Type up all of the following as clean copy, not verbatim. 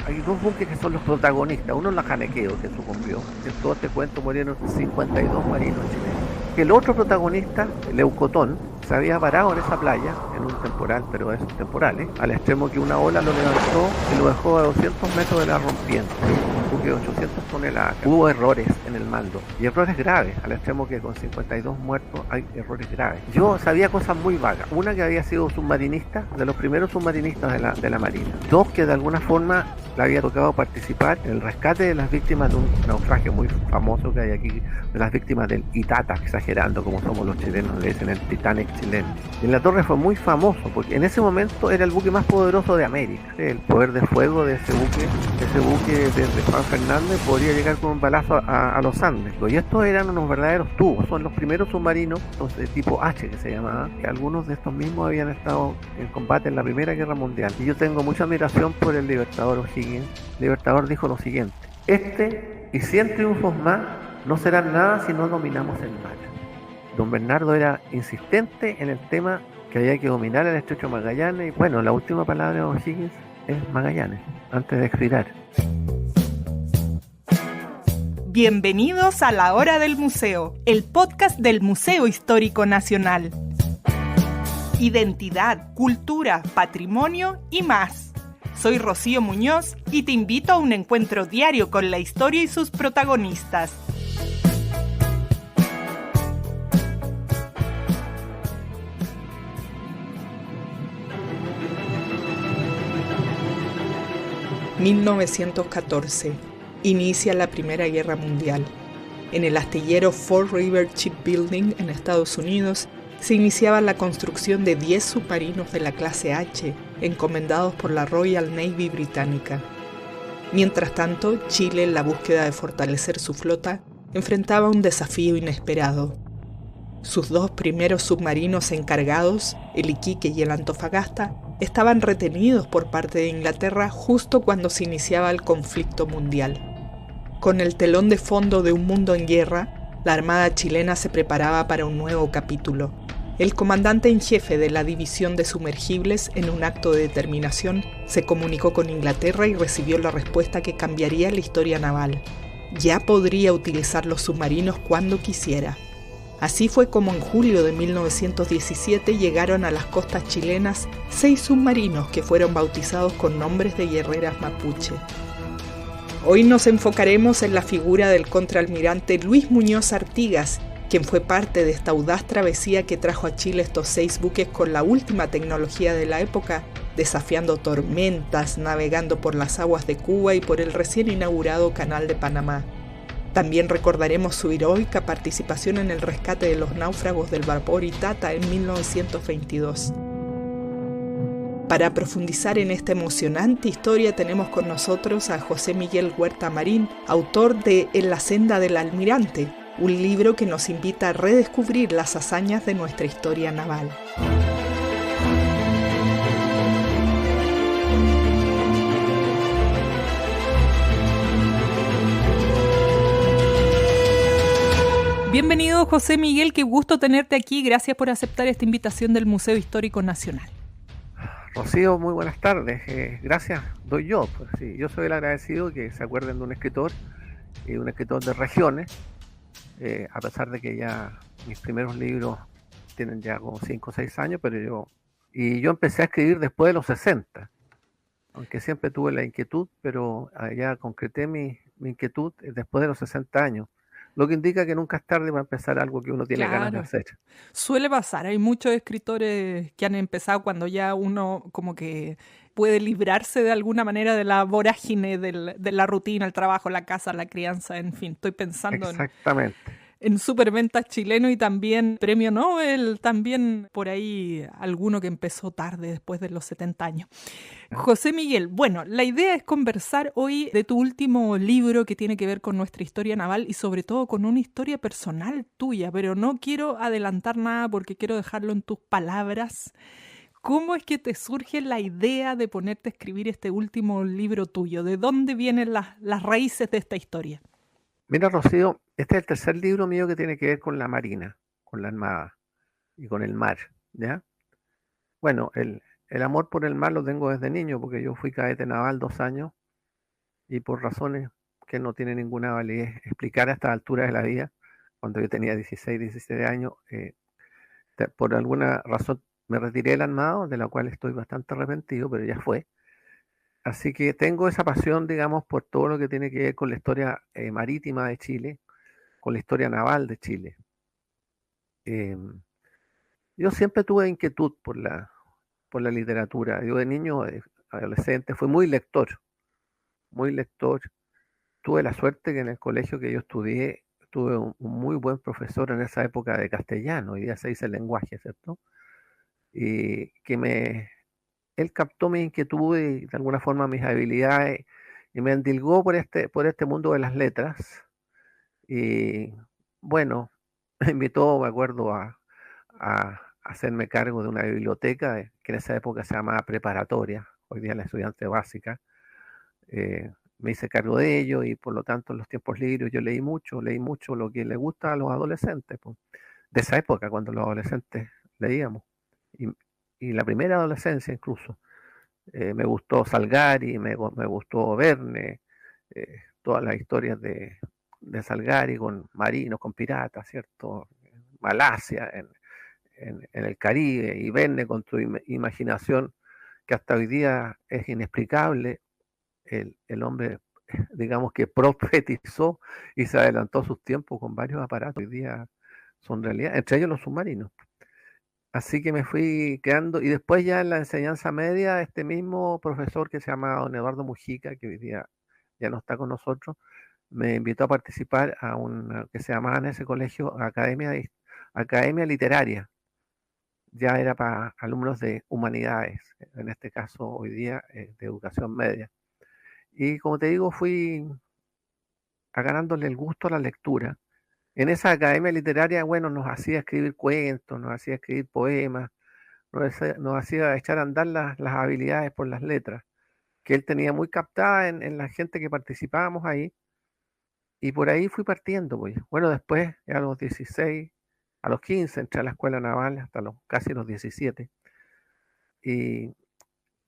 hay dos buques que son los protagonistas. Uno es la Janequeo, que sucumbió. En todo este cuento murieron 52 marinos chilenos. El otro protagonista, el Eucotón, se había varado en esa playa, en un temporal, pero es temporal, al extremo que una ola lo levantó y lo dejó a 200 metros de la rompiente. Un buque de 800 toneladas. Hubo errores en el mando, y errores graves, al extremo que con 52 muertos hay errores graves. Yo sabía cosas muy vagas. Una, que había sido submarinista, de los primeros submarinistas de la Marina. Dos, que de alguna forma le había tocado participar en el rescate de las víctimas de un naufragio muy famoso que hay aquí, de las víctimas del Itata, exagerando como somos los chilenos, le dicen el Titanic chileno. Y en la Torre fue muy famoso porque en ese momento era el buque más poderoso de América. El poder de fuego de ese buque de Juan Fernández podría llegar con un balazo a los Andes. Y estos eran unos verdaderos tubos, son los primeros submarinos de tipo H, que se llamaba, que algunos de estos mismos habían estado en combate en la Primera Guerra Mundial. Y yo tengo mucha admiración por el Libertador O'Higgins. El Libertador dijo lo siguiente: este y 100 triunfos más no serán nada si no dominamos el mar. Don Bernardo era insistente en el tema que había que dominar el estrecho de Magallanes. Y bueno, la última palabra de O'Higgins es Magallanes, antes de expirar. Bienvenidos a La Hora del Museo, el podcast del Museo Histórico Nacional. Identidad, cultura, patrimonio y más. Soy Rocío Muñoz y te invito a un encuentro diario con la historia y sus protagonistas. ...1914... inicia la Primera Guerra Mundial. En el astillero Fall River Shipbuilding en Estados Unidos se iniciaba la construcción de 10 submarinos de la clase H, encomendados por la Royal Navy británica. Mientras tanto, Chile, en la búsqueda de fortalecer su flota, enfrentaba un desafío inesperado. Sus dos primeros submarinos encargados, el Iquique y el Antofagasta, estaban retenidos por parte de Inglaterra justo cuando se iniciaba el conflicto mundial. Con el telón de fondo de un mundo en guerra, la Armada chilena se preparaba para un nuevo capítulo. El comandante en jefe de la división de sumergibles, en un acto de determinación, se comunicó con Inglaterra y recibió la respuesta que cambiaría la historia naval. Ya podría utilizar los submarinos cuando quisiera. Así fue como en julio de 1917 llegaron a las costas chilenas 6 submarinos que fueron bautizados con nombres de guerreras mapuche. Hoy nos enfocaremos en la figura del contraalmirante Luis Muñoz Artigas, quien fue parte de esta audaz travesía que trajo a Chile estos 6 buques con la última tecnología de la época, desafiando tormentas, navegando por las aguas de Cuba y por el recién inaugurado Canal de Panamá. También recordaremos su heroica participación en el rescate de los náufragos del vapor Itata en 1922. Para profundizar en esta emocionante historia tenemos con nosotros a José Miguel Huerta Marín, autor de En la senda del almirante, un libro que nos invita a redescubrir las hazañas de nuestra historia naval. Bienvenido, José Miguel, qué gusto tenerte aquí. Gracias por aceptar esta invitación del Museo Histórico Nacional. Rocío, muy buenas tardes. Gracias, doy yo. Pues, sí, yo soy el agradecido que se acuerden de un escritor de regiones, a pesar de que ya mis primeros libros tienen ya como 5 o 6 años, pero yo empecé a escribir después de los 60, aunque siempre tuve la inquietud, pero ya concreté mi inquietud después de los 60 años. Lo que indica que nunca es tarde para empezar algo que uno tiene ganas de hacer. Suele pasar, hay muchos escritores que han empezado cuando ya uno como que puede librarse de alguna manera de la vorágine de la rutina, el trabajo, la casa, la crianza, en fin. Estoy pensando Exactamente. en superventas chileno y también premio Nobel, también por ahí alguno que empezó tarde, después de los 70 años. José Miguel, bueno, la idea es conversar hoy de tu último libro que tiene que ver con nuestra historia naval y sobre todo con una historia personal tuya, pero no quiero adelantar nada porque quiero dejarlo en tus palabras. ¿Cómo es que te surge la idea de ponerte a escribir este último libro tuyo? ¿De dónde vienen las raíces de esta historia? Mira, Rocío, este es el tercer libro mío que tiene que ver con la Marina, con la Armada y con el mar, ¿ya? Bueno, el amor por el mar lo tengo desde niño porque yo fui cadete naval 2 años y por razones que no tienen ninguna validez explicar a estas alturas de la vida, cuando yo tenía 16, 17 años, por alguna razón me retiré del armado, de la cual estoy bastante arrepentido, pero ya fue. Así que tengo esa pasión, digamos, por todo lo que tiene que ver con la historia marítima de Chile, con la historia naval de Chile. Eh, yo siempre tuve inquietud por la literatura. Yo de niño, adolescente, fui muy lector, muy lector. Tuve la suerte que en el colegio que yo estudié, tuve un muy buen profesor en esa época de castellano, hoy día se dice el lenguaje, ¿cierto? Y él captó mis inquietudes y de alguna forma mis habilidades y me endilgó por este mundo de las letras. Y bueno, me invitó, me acuerdo, a hacerme cargo de una biblioteca que en esa época se llamaba preparatoria, hoy día la estudiante básica. Me hice cargo de ello y por lo tanto en los tiempos libres yo leí mucho lo que le gusta a los adolescentes, pues, de esa época cuando los adolescentes leíamos. Y, y la primera adolescencia incluso. Me gustó Salgari, me gustó Verne, todas las historias de Salgari con marinos, con piratas, ¿cierto? Malasia, en el Caribe, y Verne con su imaginación que hasta hoy día es inexplicable. El hombre, digamos que profetizó y se adelantó a sus tiempos con varios aparatos. Hoy día son realidad, entre ellos los submarinos. Así que me fui quedando, y después ya en la enseñanza media, este mismo profesor que se llama don Eduardo Mujica, que hoy día ya no está con nosotros, me invitó a participar a una que se llamaba en ese colegio Academia Literaria. Ya era para alumnos de humanidades, en este caso hoy día de educación media. Y como te digo, fui agarrándole el gusto a la lectura. En esa academia literaria, bueno, nos hacía escribir cuentos, nos hacía escribir poemas, nos hacía echar a andar las habilidades por las letras, que él tenía muy captada en la gente que participábamos ahí, y por ahí fui partiendo, pues. Bueno, después, a los 16, a los 15, entré a la escuela naval hasta casi los 17, y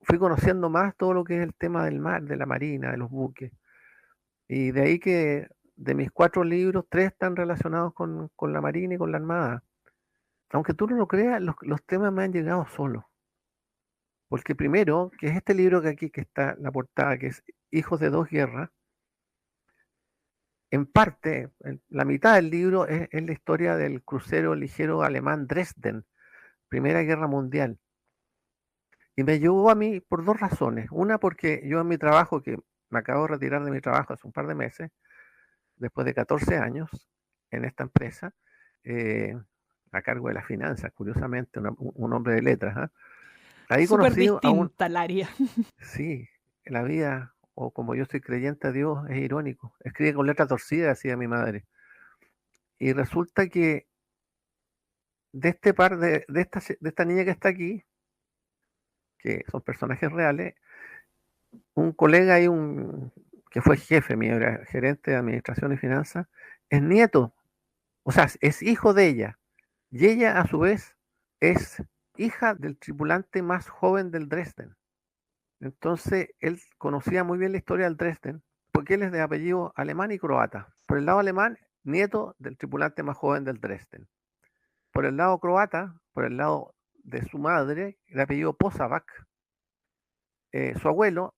fui conociendo más todo lo que es el tema del mar, de la marina, de los buques, y de ahí que de mis 4 libros, 3 están relacionados con la marina y con la armada. Aunque tú no lo creas, los temas me han llegado solos. Porque primero, que es este libro que aquí que está en la portada, que es Hijos de dos guerras, en parte, la mitad del libro es la historia del crucero ligero alemán Dresden, Primera Guerra Mundial. Y me llevó a mí por 2 razones. Una, porque yo en mi trabajo, que me acabo de retirar de mi trabajo hace un par de meses, después de 14 años en esta empresa, eh, a cargo de las finanzas, curiosamente, un hombre de letras. ¿Ah? Ahí Súper conocí a un, distinta el área. sí, la vida, o como yo soy creyente a Dios, es irónico. Escribe con letra torcida, decía mi madre. Y resulta que de este par de esta niña que está aquí, que son personajes reales, un colega y que fue jefe mío, era gerente de administración y finanzas, es nieto, o sea, es hijo de ella. Y ella, a su vez, es hija del tripulante más joven del Dresden. Entonces, él conocía muy bien la historia del Dresden, porque él es de apellido alemán y croata. Por el lado alemán, nieto del tripulante más joven del Dresden. Por el lado croata, por el lado de su madre, el apellido Posavac, su abuelo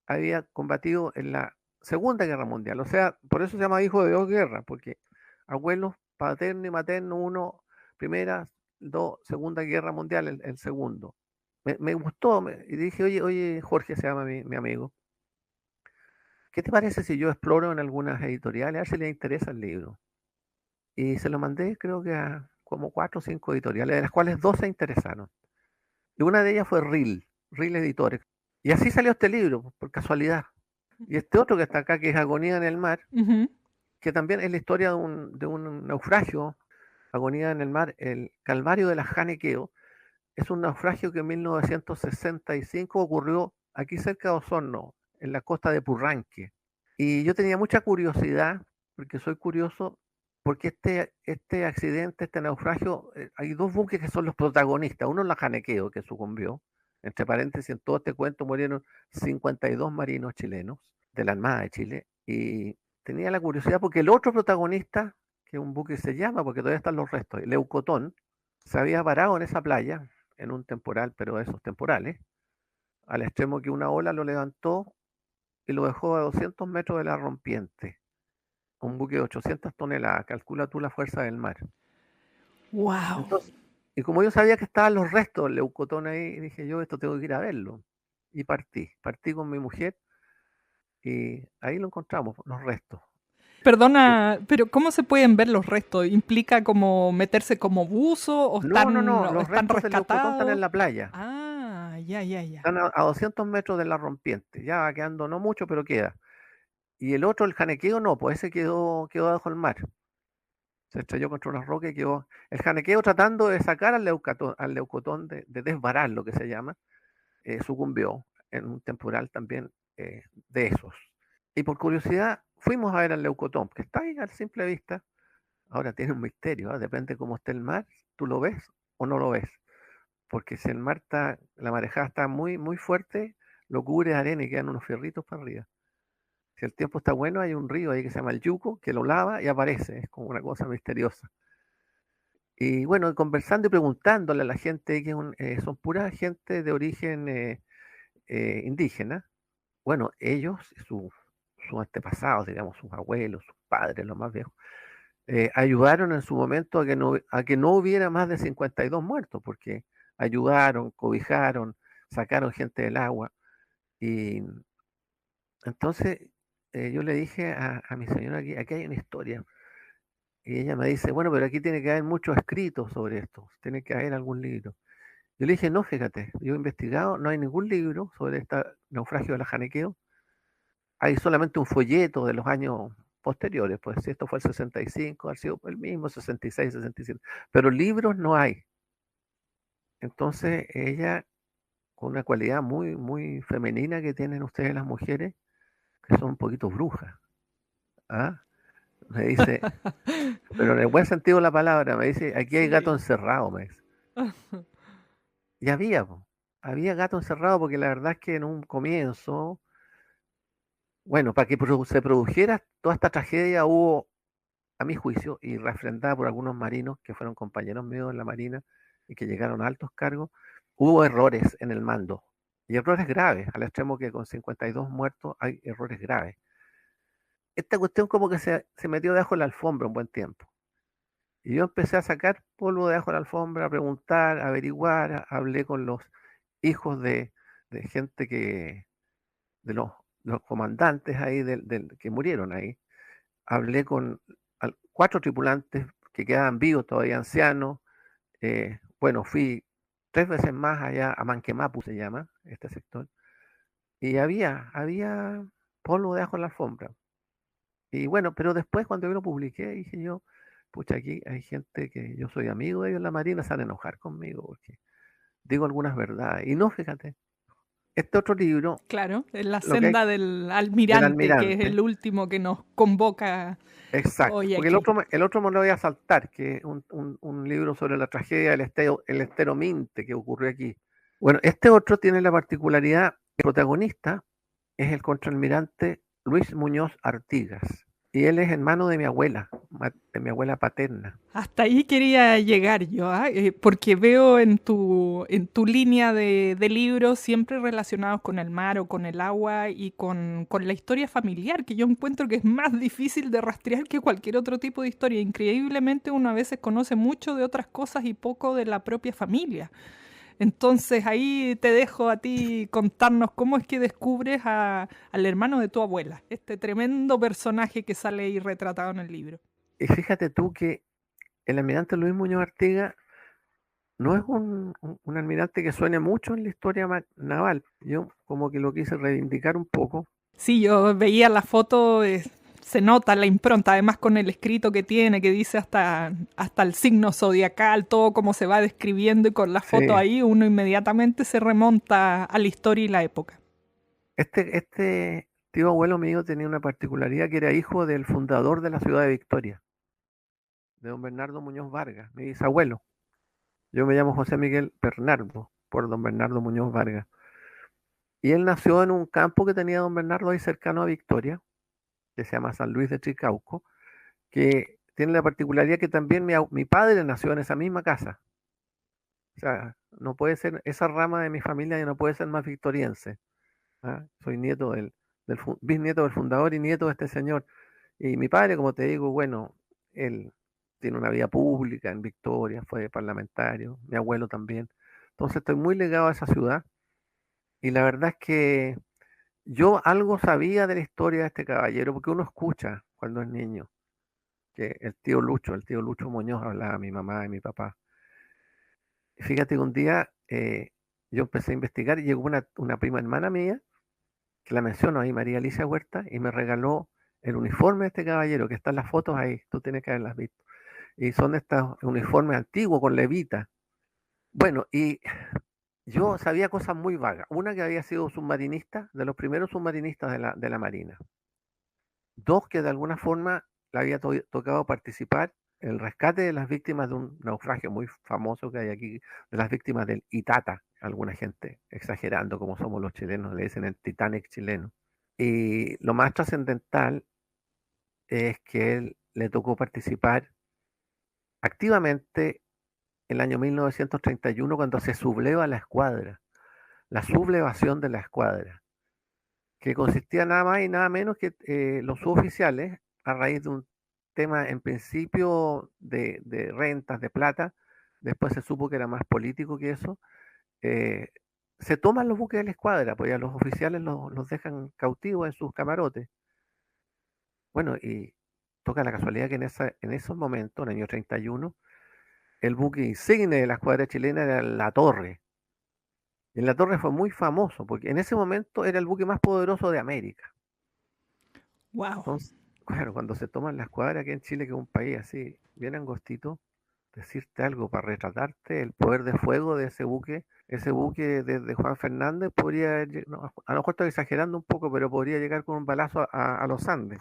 había combatido en la Segunda Guerra Mundial. O sea, por eso se llama hijo de dos guerras, porque abuelos paterno y materno, uno primera, dos, Segunda Guerra Mundial, el segundo. Me gustó, y dije, oye, Jorge se llama mi amigo, ¿qué te parece si yo exploro en algunas editoriales, a ver si les interesa el libro? Y se lo mandé, creo que a como 4 o 5 editoriales, de las cuales 2 se interesaron. Y una de ellas fue Reel Editores. Y así salió este libro, por casualidad. Y este otro que está acá, que es Agonía en el Mar, que también es la historia de un naufragio, Agonía en el Mar, el Calvario de la Janequeo. Es un naufragio que en 1965 ocurrió aquí cerca de Osorno, en la costa de Purranque. Y yo tenía mucha curiosidad, porque soy curioso, porque este accidente, este naufragio, hay 2 buques que son los protagonistas. Uno es la Janequeo, que sucumbió. Entre paréntesis, en todo este cuento murieron 52 marinos chilenos. de la Armada de Chile, y tenía la curiosidad porque el otro protagonista, que es un buque se llama, porque todavía están los restos, el Leucotón, se había varado en esa playa en un temporal, pero de esos temporales, al extremo que una ola lo levantó y lo dejó a 200 metros de la rompiente. Un buque de 800 toneladas, calcula tú la fuerza del mar. Wow. Entonces, y como yo sabía que estaban los restos del Leucotón ahí, dije yo, esto tengo que ir a verlo. Y partí con mi mujer y ahí lo encontramos, los restos. Perdona, pero ¿cómo se pueden ver los restos? ¿Implica como meterse como buzo No, no, o no, los están restos del Leucotón están en rescatados? la playa. Ah, ya, ya, ya. Están a 200 metros de la rompiente. Ya va quedando no mucho, pero queda. Y el otro, el janequeo, no, pues ese quedó bajo el mar. Se estrelló contra una roca y quedó. El janequeo tratando de sacar al Leucotón de desbarar, lo que se llama, sucumbió en un temporal también de esos. Y por curiosidad fuimos a ver al Leucotón, que está ahí a simple vista. Ahora tiene un misterio, ¿eh? Depende cómo esté el mar, tú lo ves o no lo ves. Porque si el mar está, la marejada está muy, muy fuerte, lo cubre de arena y quedan unos fierritos para arriba. Si el tiempo está bueno, hay un río ahí que se llama el Yuco, que lo lava y aparece, es como una cosa misteriosa. Y bueno, conversando y preguntándole a la gente, son pura gente de origen indígena. Bueno, ellos, sus antepasados, digamos, sus abuelos, sus padres, los más viejos, ayudaron en su momento a que no hubiera más de 52 muertos, porque ayudaron, cobijaron, sacaron gente del agua. Y entonces yo le dije a mi señora, aquí hay una historia. Y ella me dice, bueno, pero aquí tiene que haber muchos escritos sobre esto, tiene que haber algún libro. Yo le dije, no, fíjate, yo he investigado, no hay ningún libro sobre este naufragio de la Janequeo, hay solamente un folleto de los años posteriores, pues si esto fue el 65, ha sido el mismo, 66, 67, pero libros no hay. Entonces ella, con una cualidad muy, muy femenina que tienen ustedes las mujeres, que son un poquito brujas, ¿ah? Me dice, pero en el buen sentido de la palabra, me dice, aquí hay gato Sí. encerrado, me dice. Y había, po, había gato encerrado porque la verdad es que en un comienzo, bueno, para que se produjera toda esta tragedia hubo, a mi juicio, y refrendada por algunos marinos que fueron compañeros míos en la Marina y que llegaron a altos cargos, hubo errores en el mando. Y errores graves, al extremo que con 52 muertos hay errores graves. Esta cuestión como que se metió debajo de la alfombra un buen tiempo. Y yo empecé a sacar polvo debajo de la alfombra, a preguntar, a averiguar, hablé con los hijos de gente de los comandantes ahí que murieron ahí. Hablé con 4 tripulantes que quedaban vivos, todavía ancianos. Bueno, fui 3 veces más allá a Manquemapu, se llama este sector, y había polvo debajo de la alfombra. Y bueno, pero después cuando yo lo publiqué, dije yo, pucha, aquí hay gente que yo soy amigo de ellos en la Marina, se van a enojar conmigo porque digo algunas verdades. Y no, fíjate, este otro libro, Claro, en la lo que hay senda del del almirante, que es el almirante, último que nos convoca exacto, hoy porque aquí. el otro me lo voy a saltar, que es un libro sobre la tragedia el Estero Minte que ocurrió aquí. Bueno, este otro tiene la particularidad, el protagonista es el contraalmirante Luis Muñoz Artigas, y él es hermano de mi abuela, de mi abuela paterna. Hasta ahí quería llegar yo, ¿ah? Porque veo en tu línea de libros siempre relacionados con el mar o con el agua y con la historia familiar, que yo encuentro que es más difícil de rastrear que cualquier otro tipo de historia. Increíblemente uno a veces conoce mucho de otras cosas y poco de la propia familia. Entonces ahí te dejo a ti contarnos cómo es que descubres al hermano de tu abuela, este tremendo personaje que sale ahí retratado en el libro. Y fíjate tú que el almirante Luis Muñoz Artigas no es un almirante que suene mucho en la historia naval. Yo como que lo quise reivindicar un poco. Sí, yo veía la foto, se nota la impronta, además con el escrito que tiene, que dice hasta el signo zodiacal, todo como se va describiendo y con la foto Sí, ahí uno inmediatamente se remonta a la historia y la época. este tío abuelo mío tenía una particularidad que era hijo del fundador de la ciudad de Victoria, de don Bernardo Muñoz Vargas, mi bisabuelo. Yo me llamo José Miguel Bernardo, por don Bernardo Muñoz Vargas. Y él nació en un campo que tenía don Bernardo ahí cercano a Victoria, que se llama San Luis de Chicauco, que tiene la particularidad que también mi padre nació en esa misma casa. O sea, no puede ser, esa rama de mi familia ya no puede ser más victoriense. ¿Ah? Soy nieto bisnieto del fundador y nieto de este señor. Y mi padre, como te digo, bueno, él tiene una vida pública en Victoria, fue parlamentario, mi abuelo también. Entonces estoy muy ligado a esa ciudad y la verdad es que yo algo sabía de la historia de este caballero, porque uno escucha cuando es niño, que el tío Lucho Muñoz hablaba a mi mamá y mi papá. Y fíjate que un día yo empecé a investigar y llegó una prima hermana mía, que la menciono ahí, María Alicia Huerta, y me regaló el uniforme de este caballero, que están las fotos ahí, tú tienes que haberlas visto. Y son estos uniformes antiguos con levita. Bueno, y yo sabía cosas muy vagas. Una, que había sido submarinista, de los primeros submarinistas de la Marina. Dos, que de alguna forma le había tocado participar en el rescate de las víctimas de un naufragio muy famoso que hay aquí, de las víctimas del Itata. Alguna gente, exagerando como somos los chilenos, le dicen el Titanic chileno. Y lo más trascendental es que él le tocó participar activamente el año 1931 cuando se subleva la escuadra, la sublevación de la escuadra, que consistía nada más y nada menos que los suboficiales, a raíz de un tema en principio de rentas, de plata, después se supo que era más político que eso, eh, se toman los buques de la escuadra, pues ya los oficiales los dejan cautivos en sus camarotes. Bueno, y toca la casualidad que en esos momentos, en el año 31, el buque insigne de la escuadra chilena era la Torre. Y la Torre fue muy famoso porque en ese momento era el buque más poderoso de América. Wow. Entonces, claro, cuando se toman la escuadra aquí en Chile, que es un país así, bien angostito, decirte algo para retratarte el poder de fuego de ese buque de Juan Fernández podría, no, a lo mejor estoy exagerando un poco, pero podría llegar con un balazo a los Andes.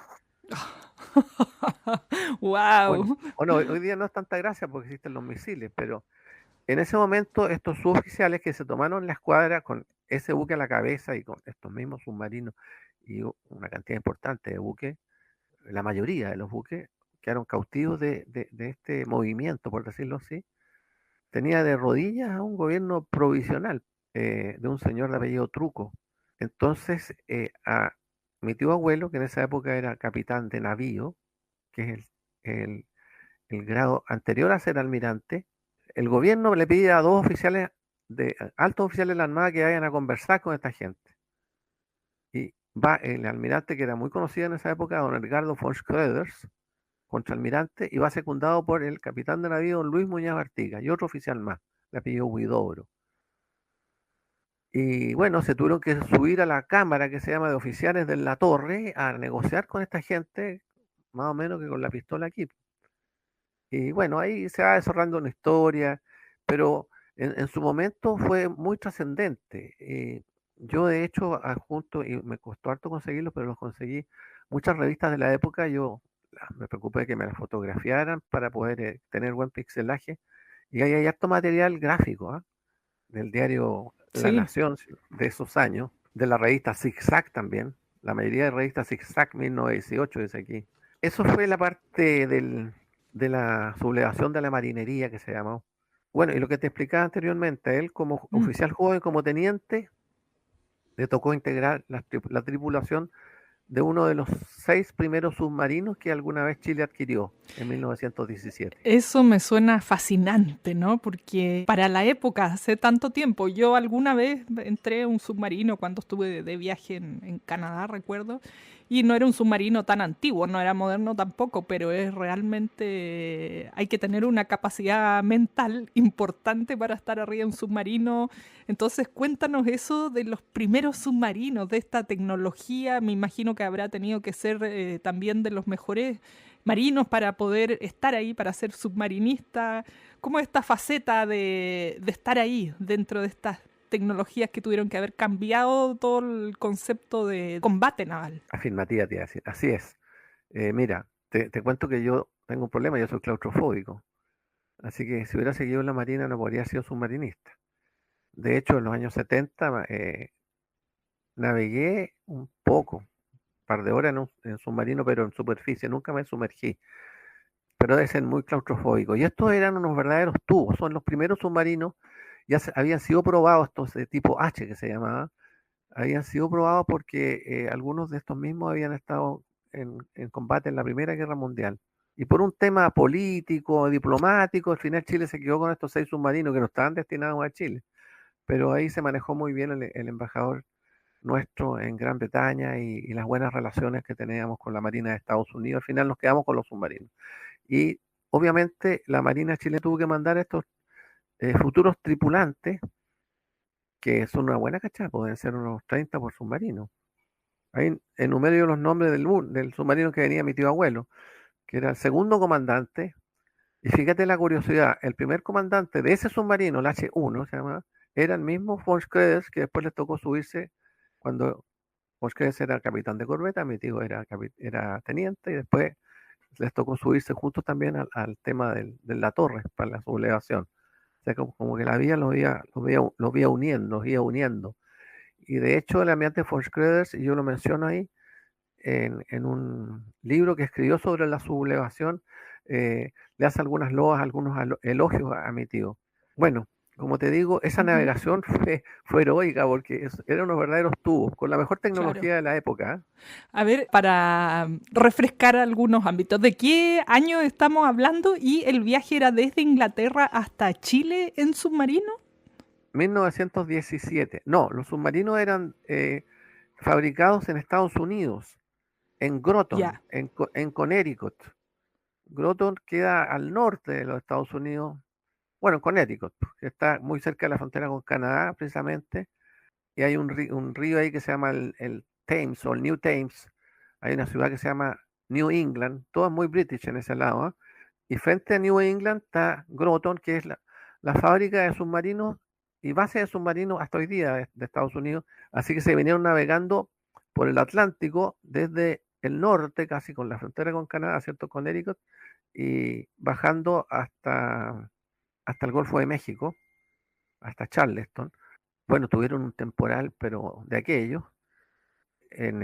Bueno, Wow. bueno, hoy día no es tanta gracia porque existen los misiles, pero en ese momento estos suboficiales que se tomaron la escuadra con ese buque a la cabeza y con estos mismos submarinos y una cantidad importante de buques, la mayoría de los buques quedaron cautivos de este movimiento, por decirlo así. Tenía de rodillas a un gobierno provisional de un señor de apellido Truco. Entonces, a mi tío abuelo, que en esa época era capitán de navío, que es el, el grado anterior a ser almirante, el gobierno le pide a dos oficiales, altos oficiales de la Armada, que vayan a conversar con esta gente. Y va el almirante, que era muy conocido en esa época, don Edgardo von Schroeders, contraalmirante, y va secundado por el capitán de navío don Luis Muñoz Artigas y otro oficial más, de apellido Huidobro. Y bueno, se tuvieron que subir a la cámara que se llama de oficiales de la torre a negociar con esta gente, más o menos que con la pistola aquí. Y bueno, ahí se va desarrollando una historia, pero en su momento fue muy trascendente. Yo de hecho adjunto, y me costó harto conseguirlos, pero los conseguí, muchas revistas de la época. Yo me preocupé de que me las fotografiaran para poder tener buen pixelaje. Y ahí hay harto material gráfico, ¿ah? Del diario La Sí. Nación de esos años, de la revista Zigzag también. La mayoría de revistas Zigzag 1918 dice aquí. Eso fue la parte de la sublevación de la marinería que se llamó. Bueno, y lo que te explicaba anteriormente, él como Mm. oficial joven, como teniente, le tocó integrar la tripulación de uno de los 6 primeros submarinos que alguna vez Chile adquirió en 1917. Eso me suena fascinante, ¿no? Porque para la época, hace tanto tiempo, yo alguna vez entré a un submarino cuando estuve de viaje en Canadá, recuerdo, y no era un submarino tan antiguo, no era moderno tampoco, pero es realmente, hay que tener una capacidad mental importante para estar arriba de un submarino. Entonces, cuéntanos eso de los primeros submarinos, de esta tecnología, me imagino que habrá tenido que ser también de los mejores marinos para poder estar ahí, para ser submarinista. ¿Cómo esta faceta de estar ahí dentro de estas tecnologías que tuvieron que haber cambiado todo el concepto de combate naval? Afirmativa, te iba a decir. Así es. Mira, te cuento que yo tengo un problema, yo soy claustrofóbico. Así que si hubiera seguido en la Marina no podría haber sido submarinista. De hecho, en los años 70 navegué un poco, un par de horas en submarino, pero en superficie, nunca me sumergí. Pero debe ser muy claustrofóbico. Y estos eran unos verdaderos tubos, son los primeros submarinos, habían sido probados estos de tipo H que se llamaba, habían sido probados porque algunos de estos mismos habían estado en combate en la Primera Guerra Mundial. Y por un tema político, diplomático, al final Chile se quedó con estos 6 submarinos que no estaban destinados a Chile. Pero ahí se manejó muy bien el embajador nuestro en Gran Bretaña y las buenas relaciones que teníamos con la Marina de Estados Unidos. Al final nos quedamos con los submarinos. Y obviamente la Marina chilena tuvo que mandar estos futuros tripulantes, que son una buena cachada, pueden ser unos 30 por submarino. Ahí enumero yo los nombres del submarino que venía mi tío abuelo, que era el segundo comandante. Y fíjate la curiosidad, el primer comandante de ese submarino, el H1 se llama, era el mismo von Schroeder, que después les tocó subirse cuando von Schroeder era capitán de corbeta, mi tío era teniente, y después les tocó subirse juntos también al tema de la torre para la sublevación. O sea, como que la vía los vía uniendo, los iba uniendo. Y de hecho, el almirante von Schroeder, y yo lo menciono ahí, en un libro que escribió sobre la sublevación, le hace algunas loas, algunos elogios a mi tío. Bueno, como te digo, esa navegación fue heroica porque eran unos verdaderos tubos, con la mejor tecnología Claro. de la época. ¿Eh? A ver, para refrescar algunos ámbitos, ¿de qué año estamos hablando? ¿Y el viaje era desde Inglaterra hasta Chile en submarino? 1917. No, los submarinos eran fabricados en Estados Unidos, en Groton, Ya. en Connecticut. Groton queda al norte de los Estados Unidos, bueno, en Connecticut, que está muy cerca de la frontera con Canadá, precisamente, y hay un río ahí que se llama el Thames o el New Thames. Hay una ciudad que se llama New England, todo es muy british en ese lado, ¿eh? Y frente a New England está Groton, que es la fábrica de submarinos y base de submarinos hasta hoy día de Estados Unidos. Así que se vinieron navegando por el Atlántico desde el norte, casi con la frontera con Canadá, ¿cierto? Connecticut, y bajando hasta el Golfo de México, hasta Charleston. Bueno, tuvieron un temporal, pero de aquellos, en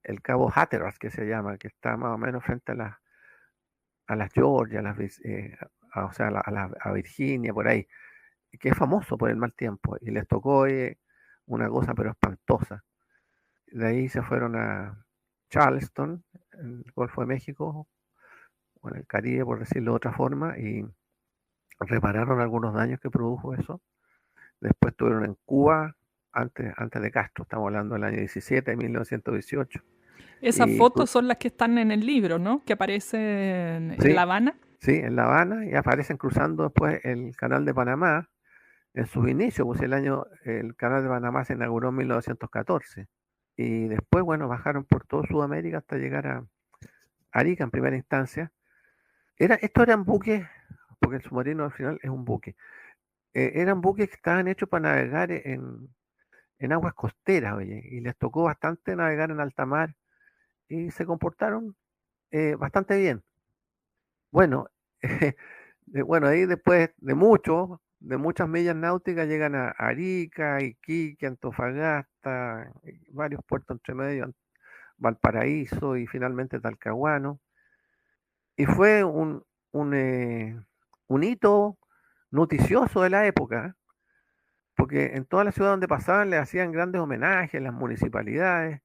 el Cabo Hatteras, que se llama, que está más o menos frente a las Georgia, o sea, a Virginia, por ahí, que es famoso por el mal tiempo, y les tocó una cosa pero espantosa. De ahí se fueron a Charleston, en el Golfo de México, o en el Caribe, por decirlo de otra forma, y repararon algunos daños que produjo eso. Después estuvieron en Cuba, antes de Castro, estamos hablando del año 17, 1918. Esas Y fotos son las que están en el libro, ¿no? Que aparecen en La sí, Habana. sí, en La Habana, y aparecen cruzando después el canal de Panamá. En sus inicios, pues el canal de Panamá se inauguró en 1914. Y después, bueno, bajaron por toda Sudamérica hasta llegar a Arica en primera instancia. Estos eran buques, porque el submarino al final es un buque. Eran buques que estaban hechos para navegar en aguas costeras, oye, y les tocó bastante navegar en alta mar y se comportaron bastante bien. Bueno, bueno, ahí después de muchas millas náuticas llegan a Arica, Iquique, Antofagasta, varios puertos entre medio, Valparaíso y finalmente Talcahuano. Y fue un hito noticioso de la época, ¿eh? Porque en todas las ciudades donde pasaban le hacían grandes homenajes, las municipalidades.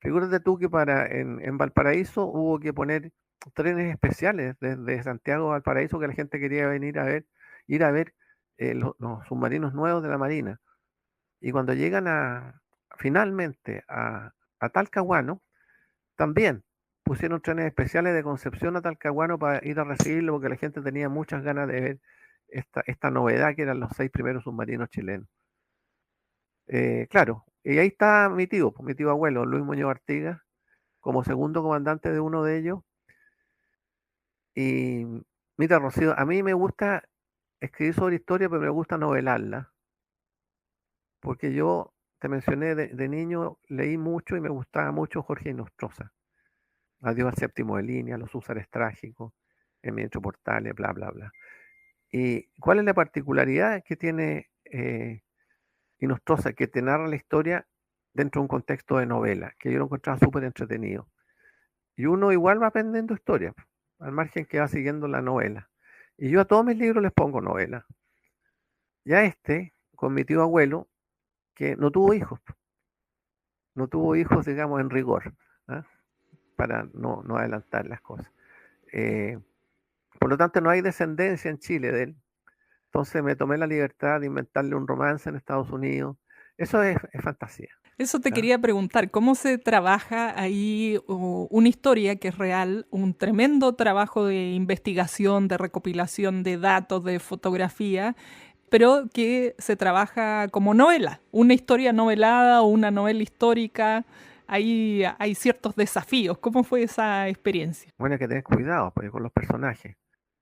Figúrate tú que en Valparaíso hubo que poner trenes especiales desde Santiago a Valparaíso, que la gente quería ir a ver los submarinos nuevos de la Marina. Y cuando llegan finalmente a Talcahuano, también pusieron trenes especiales de Concepción a Talcahuano para ir a recibirlo, porque la gente tenía muchas ganas de ver esta novedad que eran los 6 primeros submarinos chilenos. Claro, y ahí está pues, mi tío abuelo, Luis Muñoz Artigas, como segundo comandante de uno de ellos. Y mira, Rocío, a mí me gusta escribir sobre historia, pero me gusta novelarla, porque yo te mencioné de niño, leí mucho y me gustaba mucho Jorge Nostroza. Adiós al séptimo de línea, Los húsares trágicos, El ministro Portales, bla, bla, bla. ¿Y cuál es la particularidad que tiene Nostroza? Que te narra la historia dentro de un contexto de novela, que yo lo encontraba súper entretenido. Y uno igual va aprendiendo historia, al margen que va siguiendo la novela. Y yo a todos mis libros les pongo novela. Ya con mi tío abuelo, que no tuvo hijos, digamos, en rigor, ¿ah? Para no adelantar las cosas. Eh, por lo tanto, no hay descendencia en Chile de él. Entonces me tomé la libertad de inventarle un romance en Estados Unidos. Eso es fantasía. Eso te ¿Ah? quería preguntar, ¿cómo se trabaja ahí una historia que es real, un tremendo trabajo de investigación, de recopilación de datos, de fotografía, pero que se trabaja como novela, una historia novelada o una novela histórica? Ahí hay ciertos desafíos. ¿Cómo fue esa experiencia? Bueno, hay que tener cuidado pues, con los personajes.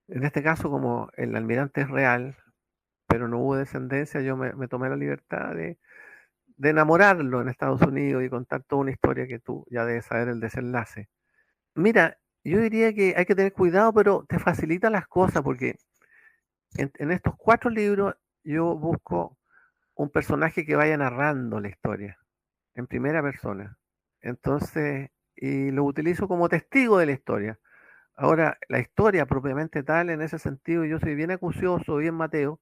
En este caso, como el almirante es real, pero no hubo descendencia, yo me tomé la libertad de enamorarlo en Estados Unidos y contar toda una historia que tú ya debes saber el desenlace. Mira, yo diría que hay que tener cuidado, pero te facilita las cosas porque en estos 4 libros yo busco un personaje que vaya narrando la historia en primera persona. Entonces, y lo utilizo como testigo de la historia. Ahora, la historia propiamente tal, en ese sentido, yo soy bien acucioso, bien Mateo,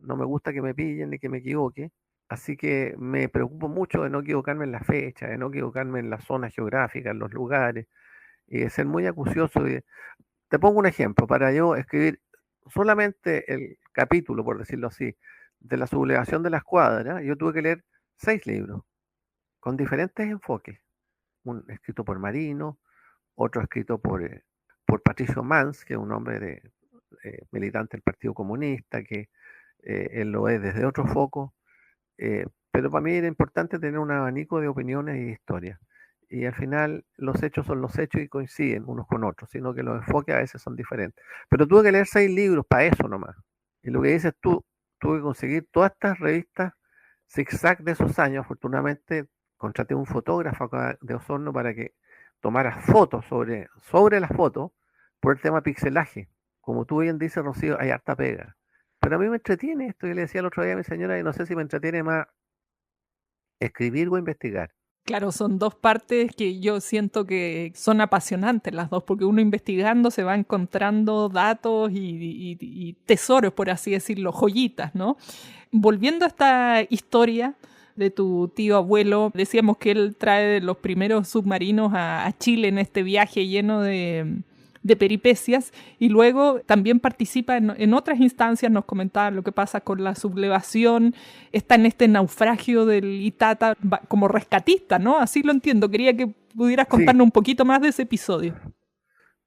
no me gusta que me pillen ni que me equivoque, así que me preocupo mucho de no equivocarme en la fecha, de no equivocarme en la zona geográfica, en los lugares, y de ser muy acucioso. Te pongo un ejemplo, para yo escribir solamente el capítulo, por decirlo así, de la sublevación de la escuadra, yo tuve que leer 6 libros, con diferentes enfoques, un escrito por Marino, otro escrito por Patricio Mans, que es un hombre militante del Partido Comunista, que él lo es desde otro foco, pero para mí era importante tener un abanico de opiniones y historias. Y al final los hechos son los hechos y coinciden unos con otros, sino que los enfoques a veces son diferentes. Pero tuve que leer 6 libros para eso nomás. Y lo que dices tú, tuve que conseguir todas estas revistas zigzag de esos años. Afortunadamente contraté un fotógrafo acá de Osorno para que tomara fotos sobre las fotos por el tema pixelaje. Como tú bien dices, Rocío, hay harta pega. Pero a mí me entretiene esto. Yo le decía el otro día a mi señora, y no sé si me entretiene más escribir o investigar. Claro, son dos partes que yo siento que son apasionantes las dos, porque uno investigando se va encontrando datos y tesoros, por así decirlo, joyitas, ¿no? Volviendo a esta historia de tu tío abuelo, decíamos que él trae los primeros submarinos a Chile en este viaje lleno de peripecias y luego también participa en otras instancias, nos comentaba lo que pasa con la sublevación, está en este naufragio del Itata como rescatista, ¿no? Así lo entiendo. Quería que pudieras Sí, contarnos un poquito más de ese episodio.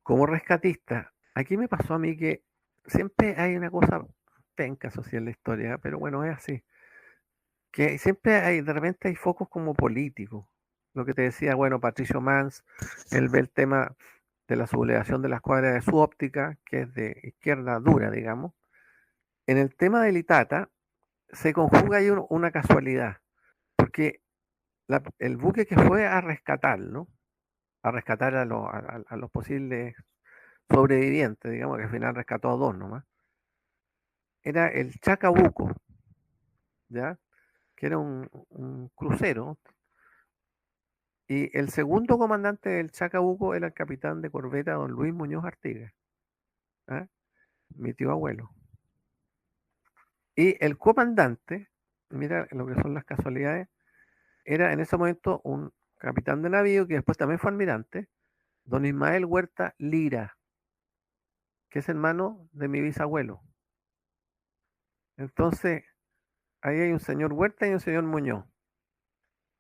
como rescatista, aquí me pasó a mí que siempre hay una cosa penca social en la historia, pero bueno, es así. Que siempre hay, de repente hay focos como políticos. Lo que te decía, bueno, Patricio Mans, él ve el tema de la sublevación de las cuadras de su óptica, que es de izquierda dura, digamos. En el tema del Itata se conjuga ahí una casualidad, porque el buque que fue a rescatarlo, a rescatar a los posibles sobrevivientes, digamos que al final rescató a 2 nomás, era el Chacabuco, ¿ya? Que era un crucero, y el segundo comandante del Chacabuco era el capitán de corbeta don Luis Muñoz Artigas, ¿ah? Mi tío abuelo. Y el comandante, mira lo que son las casualidades, era en ese momento un capitán de navío que después también fue almirante, don Ismael Huerta Lira, que es hermano de mi bisabuelo. Entonces, ahí hay un señor Huerta y un señor Muñoz.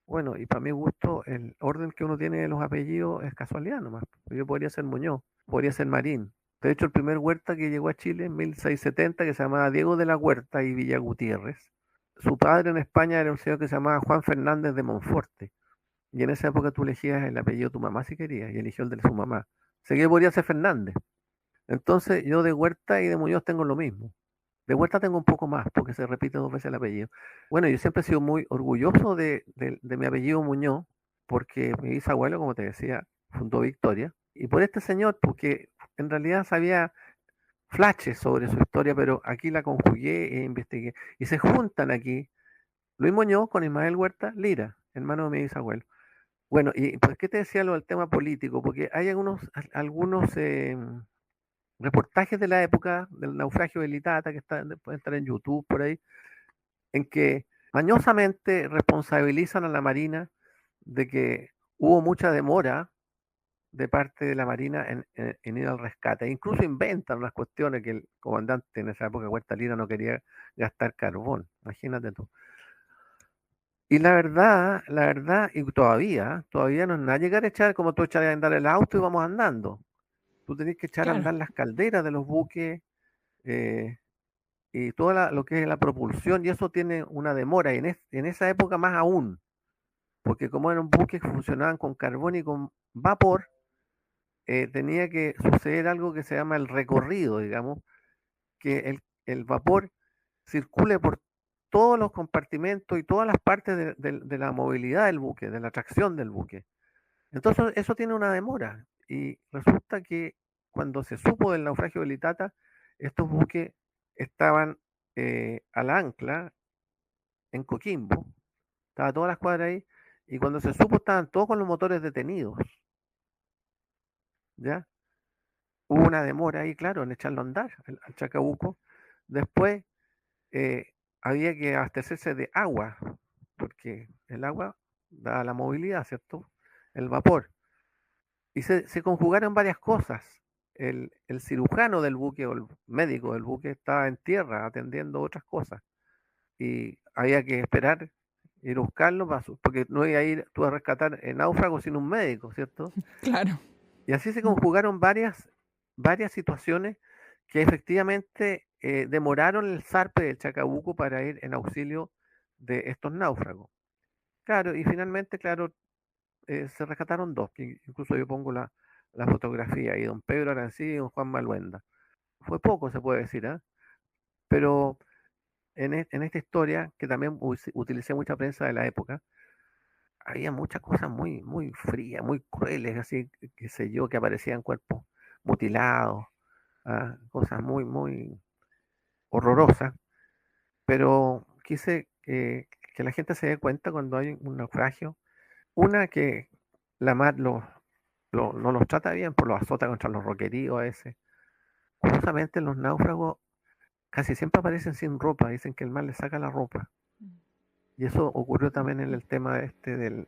Bueno, y para mi gusto, el orden que uno tiene de los apellidos es casualidad nomás. Yo podría ser Muñoz, podría ser Marín. De hecho, el primer Huerta que llegó a Chile en 1670, que se llamaba Diego de la Huerta y Villa Gutiérrez, su padre en España era un señor que se llamaba Juan Fernández de Monforte. Y en esa época tú elegías el apellido de tu mamá si querías, y eligió el de su mamá. Así que podría ser Fernández. Entonces, yo de Huerta y de Muñoz tengo lo mismo. De Huerta tengo un poco más, porque se repite 2 veces el apellido. Bueno, yo siempre he sido muy orgulloso de mi apellido Muñoz, porque mi bisabuelo, como te decía, fundó Victoria. Y por este señor, porque en realidad sabía flashes sobre su historia, pero aquí la conjugué e investigué. Y se juntan aquí Luis Muñoz con Ismael Huerta Lira. hermano de mi bisabuelo. Bueno, y ¿por qué te decía lo del tema político? Porque hay algunos reportajes de la época del naufragio de Litata, que pueden estar en YouTube por ahí, en que mañosamente responsabilizan a la Marina de que hubo mucha demora de parte de la Marina en ir al rescate. Incluso inventan unas cuestiones que el comandante en esa época, Huerta Lira, no quería gastar carbón. Imagínate tú. Y la verdad, y todavía no es nada llegar a echar como tú echar a andar el auto y vamos andando. Tú tenés que echar a Claro, andar las calderas de los buques eh, y toda lo que es la propulsión, y eso tiene una demora, y en esa época más aún, porque como eran buques que funcionaban con carbón y con vapor, tenía que suceder algo que se llama el recorrido, digamos, que el vapor circule por todos los compartimentos y todas las partes de la movilidad del buque, de la tracción del buque. Entonces eso tiene una demora y resulta que cuando se supo del naufragio de Litata, estos buques estaban al ancla en Coquimbo, estaba toda la escuadra ahí, y cuando se supo estaban todos con los motores detenidos, ¿ya? Hubo una demora ahí, claro, en echarlo a andar al Chacabuco. Después eh, había que abastecerse de agua, porque el agua da la movilidad, ¿cierto? El vapor. Y se conjugaron varias cosas. El cirujano del buque o el médico del buque estaba en tierra atendiendo otras cosas. Y había que esperar, ir a buscarlo, porque no iba a ir tú a rescatar en náufrago sin un médico, ¿cierto? claro. Y así se Mm. conjugaron varias situaciones que efectivamente demoraron el zarpe del Chacabuco para ir en auxilio de estos náufragos. Claro, y finalmente, claro, se rescataron dos, que incluso yo pongo la fotografía, y don Pedro Arancí y don Juan Maluenda. Fue poco, se puede decir, ¿eh? Pero en esta historia, que también utilicé mucha prensa de la época, había muchas cosas muy frías, muy crueles, así, qué sé yo, que aparecían cuerpos mutilados, cosas muy horrorosas, pero quise que la gente se dé cuenta cuando hay un naufragio, una que la mar no los trata bien, por los azota contra los roqueríos a veces. Curiosamente los náufragos casi siempre aparecen sin ropa, dicen que el mar les saca la ropa. Y eso ocurrió también en el tema del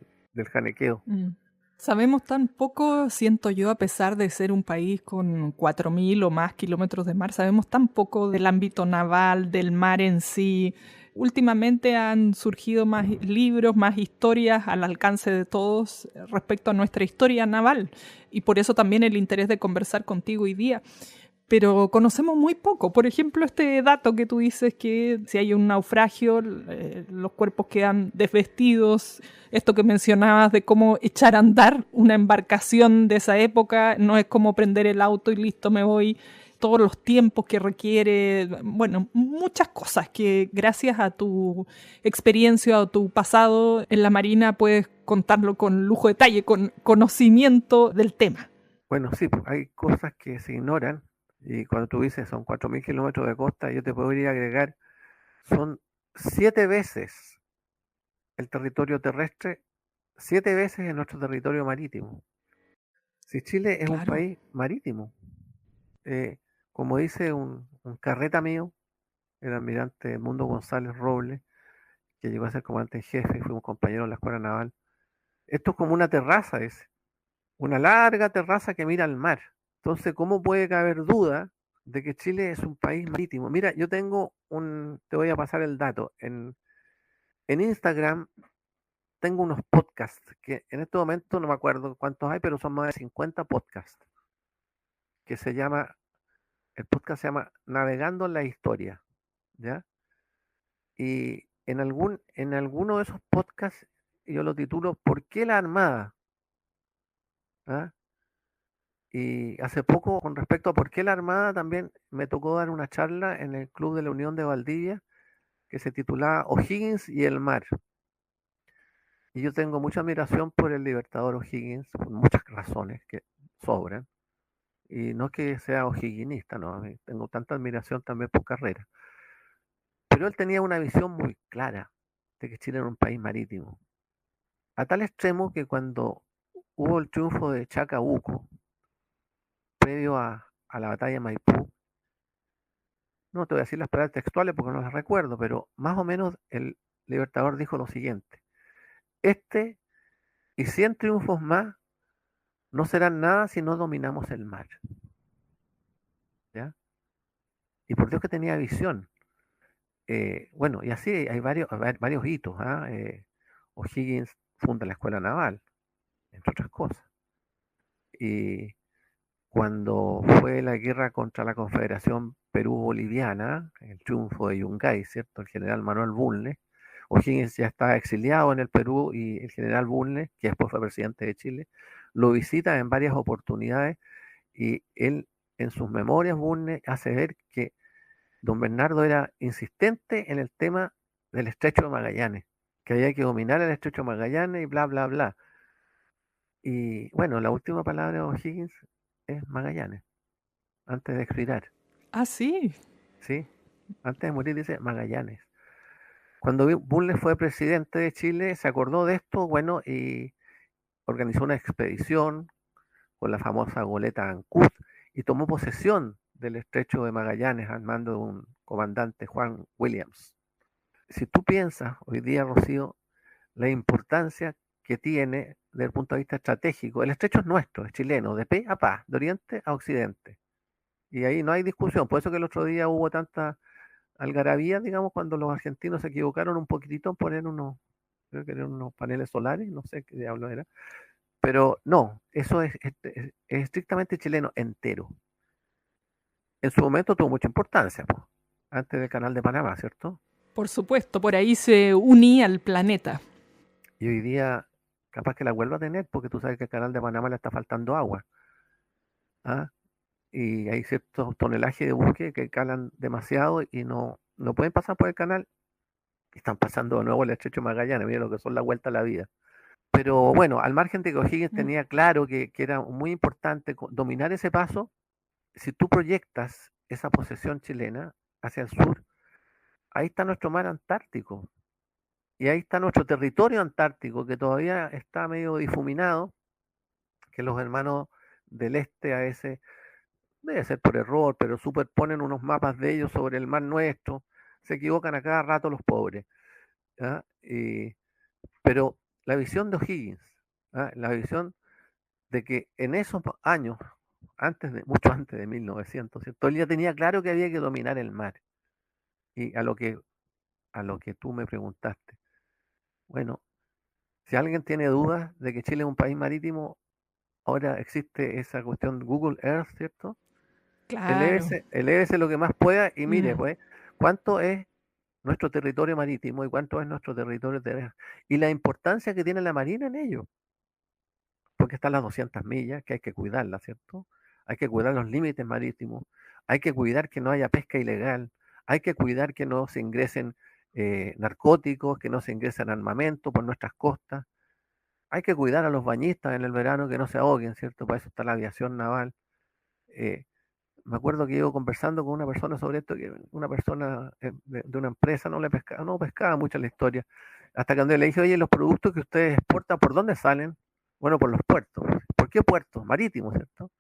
janequeo. Mm. Sabemos tan poco, siento yo, a pesar de ser un país con 4.000 o más kilómetros de mar, sabemos tan poco del ámbito naval, del mar en sí. Últimamente han surgido más libros, más historias al alcance de todos respecto a nuestra historia naval y por eso también el interés de conversar contigo hoy día. Pero conocemos muy poco. Por ejemplo, este dato que tú dices que si hay un naufragio, los cuerpos quedan desvestidos. Esto que mencionabas de cómo echar a andar una embarcación de esa época, no es como prender el auto y listo, me voy. Todos los tiempos que requiere, bueno, muchas cosas que gracias a tu experiencia o tu pasado en la Marina puedes contarlo con lujo de detalle, con conocimiento del tema. Bueno, sí, pues, hay cosas que se ignoran, y cuando tú dices son 4.000 kilómetros de costa, yo te podría agregar, son 7 veces el territorio terrestre, 7 veces en nuestro territorio marítimo. Si Chile es un Claro. país marítimo, eh, como dice un carreta mío, el almirante Mundo González Robles, que llegó a ser comandante en jefe, fuimos compañeros en la Escuela Naval, esto es como una terraza, es una larga terraza que mira al mar. Entonces, ¿cómo puede caber duda de que Chile es un país marítimo? Mira, te voy a pasar el dato. En Instagram tengo unos podcasts que en este momento no me acuerdo cuántos hay, pero son más de 50 podcasts, que el podcast se llama Navegando en la Historia, ¿ya? Y en alguno de esos podcasts yo lo titulo ¿Por qué la Armada? ¿Ah? Y hace poco, con respecto a por qué la Armada, también me tocó dar una charla en el Club de la Unión de Valdivia que se titulaba O'Higgins y el mar. Y yo tengo mucha admiración por el libertador O'Higgins, por muchas razones que sobran. Y no es que sea o'higginista, no, tengo tanta admiración también por Carrera. Pero él tenía una visión muy clara de que Chile era un país marítimo. a tal extremo que cuando hubo el triunfo de Chacabuco, previo a la batalla de Maipú, no te voy a decir las palabras textuales porque no las recuerdo, pero más o menos el Libertador dijo lo siguiente: este y 100 triunfos más no serán nada si no dominamos el mar. ¿Ya? Y por Dios que tenía visión. Bueno, y así hay varios hitos. ¿Ah? O'Higgins funda la Escuela Naval, entre otras cosas. Y cuando fue la guerra contra la Confederación Perú-Boliviana, el triunfo de Yungay, ¿cierto? El general Manuel Bulnes, O'Higgins ya estaba exiliado en el Perú y el general Bulnes, que después fue presidente de Chile, lo visita en varias oportunidades y él, en sus memorias, Bulnes hace ver que don Bernardo era insistente en el tema del Estrecho de Magallanes, que había que dominar el Estrecho de Magallanes y bla, bla, bla. Y bueno, la última palabra de O'Higgins es Magallanes, antes de expirar, Ah, sí. ¿sí? Antes de morir dice Magallanes. Cuando Bulnes fue presidente de Chile, se acordó de esto, bueno, y organizó una expedición con la famosa goleta Ancud y tomó posesión del estrecho de Magallanes al mando de un comandante, Juan Williams. Si tú piensas hoy día, Rocío, la importancia que tiene desde el punto de vista estratégico, el estrecho es nuestro, es chileno, de pe a pa, de oriente a occidente. Y ahí no hay discusión. Por eso que el otro día hubo tanta algarabía, digamos, cuando los argentinos se equivocaron un poquitito en poner unos, creo que eran unos paneles solares, no sé qué diablo era. Pero no, eso es estrictamente chileno entero. En su momento tuvo mucha importancia, pues, antes del canal de Panamá, ¿cierto? Por supuesto, por ahí se unía al planeta. Y hoy día capaz que la vuelva a tener, porque tú sabes que al canal de Panamá le está faltando agua. ¿Ah? Y hay ciertos tonelajes de buques que calan demasiado y no pueden pasar por el canal. Están pasando de nuevo el estrecho de Magallanes, mira lo que son la vuelta a la vida. Pero bueno, al margen de que O'Higgins tenía claro que era muy importante dominar ese paso, si tú proyectas esa posesión chilena hacia el sur, ahí está nuestro mar Antártico. Y ahí está nuestro territorio antártico, que todavía está medio difuminado, que los hermanos del este a veces, debe ser por error, pero superponen unos mapas de ellos sobre el mar nuestro, se equivocan a cada rato los pobres. ¿Ah? Pero la visión de O'Higgins, ¿ah? La visión de que en esos años, mucho antes de 1900, ¿cierto? Él ya tenía claro que había que dominar el mar. Y a lo que tú me preguntaste, bueno, si alguien tiene dudas de que Chile es un país marítimo, ahora existe esa cuestión de Google Earth, ¿cierto? Claro. Elévese lo que más pueda y mire, Mm. pues, cuánto es nuestro territorio marítimo y cuánto es nuestro territorio terrestre. Y la importancia que tiene la Marina en ello, porque están las 200 millas, que hay que cuidarlas, ¿cierto? Hay que cuidar los límites marítimos, hay que cuidar que no haya pesca ilegal, hay que cuidar que no se ingresen narcóticos, que no se ingresen armamento por nuestras costas, hay que cuidar a los bañistas en el verano que no se ahoguen, ¿cierto? Para eso está la aviación naval. Eh, Me acuerdo que iba conversando con una persona sobre esto, que una persona de una empresa no pescaba mucho la historia, hasta que cuando le dije, oye, los productos que ustedes exportan, ¿por dónde salen? Bueno, por los puertos. ¿Por qué puertos? Marítimos, ¿cierto?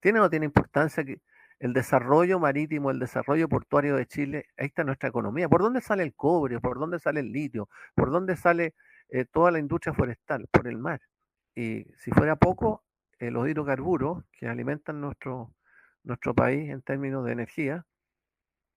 ¿Tiene o no tiene importancia que el desarrollo marítimo, el desarrollo portuario de Chile, ahí está nuestra economía? ¿Por dónde sale el cobre? ¿Por dónde sale el litio? ¿Por dónde sale toda la industria forestal? Por el mar. Y si fuera poco, los hidrocarburos que alimentan nuestro país en términos de energía,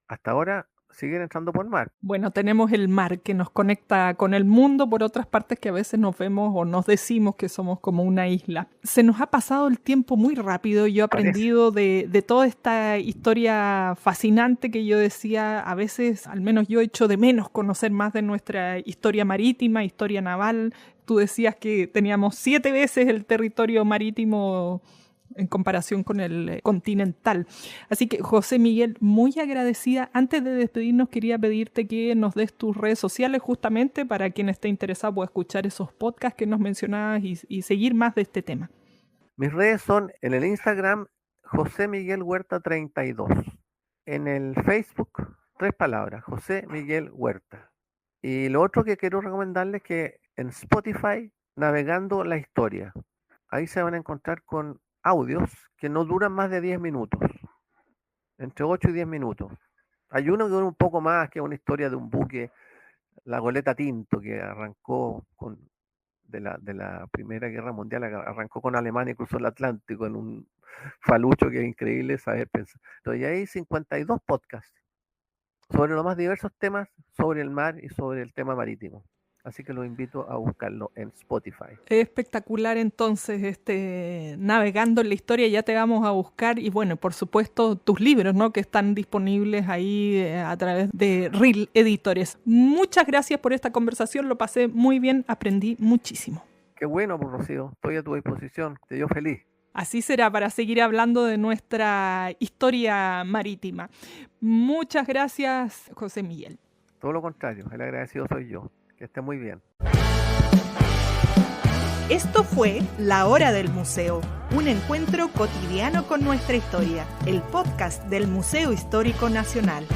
hasta ahora siguen entrando por mar. Bueno, tenemos el mar que nos conecta con el mundo por otras partes que a veces nos vemos o nos decimos que somos como una isla. Se nos ha pasado el tiempo muy rápido. Yo he Parece. aprendido de toda esta historia fascinante que yo decía, a veces, al menos yo echo de menos conocer más de nuestra historia marítima, historia naval. Tú decías que teníamos 7 veces el territorio marítimo en comparación con el continental. Así que, José Miguel, muy agradecida. Antes de despedirnos, quería pedirte que nos des tus redes sociales justamente para quien esté interesado pueda escuchar esos podcasts que nos mencionabas y seguir más de este tema. Mis redes son en el Instagram José Miguel Huerta 32. En el Facebook, 3 palabras, José Miguel Huerta. Y lo otro que quiero recomendarles es que en Spotify Navegando la historia. Ahí se van a encontrar con audios que no duran más de 10 minutos, entre 8 y 10 minutos. Hay uno que dura un poco más, que es una historia de un buque, la goleta Tinto, que arrancó de la Primera Guerra Mundial, arrancó con Alemania y cruzó el Atlántico en un falucho que es increíble saber pensar. Entonces, hay 52 podcasts sobre los más diversos temas sobre el mar y sobre el tema marítimo. Así que los invito a buscarlo en Spotify. Es espectacular entonces navegando en la historia, ya te vamos a buscar y bueno, por supuesto tus libros, ¿no? Que están disponibles ahí a través de RIL Editores. Muchas gracias por esta conversación, lo pasé muy bien, aprendí muchísimo. Qué bueno, pues, Rocío, estoy a tu disposición, te yo feliz. Así será para seguir hablando de nuestra historia marítima. Muchas gracias, José Miguel. Todo lo contrario, el agradecido soy yo. Que esté muy bien. Esto fue La Hora del Museo, un encuentro cotidiano con nuestra historia, el podcast del Museo Histórico Nacional.